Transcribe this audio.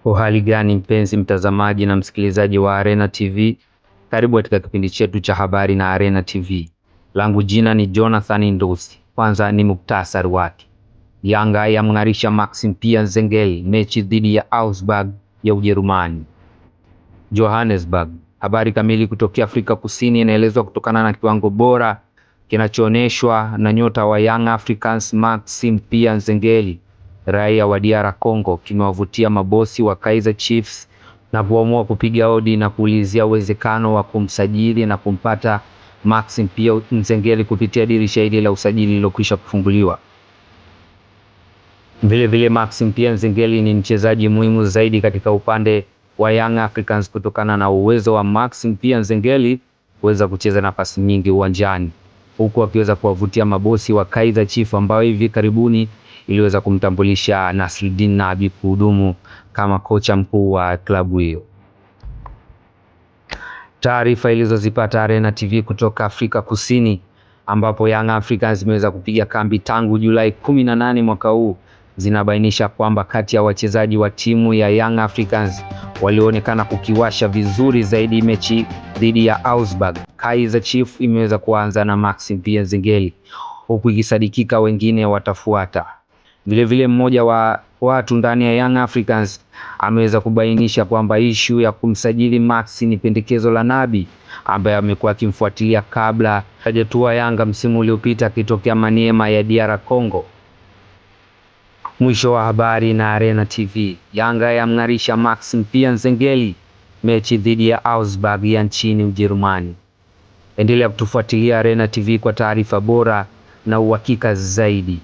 Uhali gani mpenzi mtazamaji na msikilizaji wa Arena TV. Karibu katika kipindi chetu cha habari na Arena TV. Langu jina ni Jonathan Ndosi. Kwanza ni muktasari wake. Yanga yamng'arisha Maxim Pia Nzengeli mechi dhidi ya Augsburg ya Ujerumani. Johannesburg. Habari kamili kutokea Afrika Kusini inaelezwa kutokana na kiwango bora kinachoonyeshwa na nyota wa Young Africans Maxim Pia Nzengeli, raia wa DR Congo, kimewavutia mabosi wa Kaizer Chiefs na kuamua kupiga hodi na kuulizia uwezekano wa kumsajili na kumpata Maxim Pia Nzengeli kupitia dirisha hili la usajili lililokwisha kufunguliwa. Vile Maxim Pia Nzengeli ni mchezaji muhimu zaidi katika upande wa Young Africans kutokana na uwezo wa Maxim Pia Nzengeli kuweza kucheza nafasi nyingi uwanjani, huku akiweza kuwavutia mabosi wa Kaizer Chiefs ambao hivi karibuni iliweza kumtambulisha Nasreddine Nabi kuhudumu kama kocha mkuu wa klabu hiyo. Taarifa ilizozipata Arena TV kutoka Afrika Kusini, ambapo Young Africans imeweza kupiga kambi tangu Julai 18 mwaka huu, zinabainisha kwamba kati ya wachezaji wa timu ya Young Africans walioonekana kukiwasha vizuri zaidi mechi dhidi ya Augsburg, Kaizer Chiefs imeweza kuanza na Maxim Pia Nzengeli, huku ikisadikika wengine watafuata. Vile mmoja wa watu ndani ya Young Africans ameweza kubainisha kwamba issue ya kumsajili Max ni pendekezo la Nabi, ambaye amekuwa akimfuatilia kabla hajatua Yanga msimu uliopita akitokea Maniema ya DR Congo. Mwisho wa habari na Arena TV. Yanga yamng'arisha Maxim Pia Nzengeli mechi dhidi ya Augsburg ya nchini Ujerumani. Endelea kutufuatilia Arena TV kwa taarifa bora na uhakika zaidi.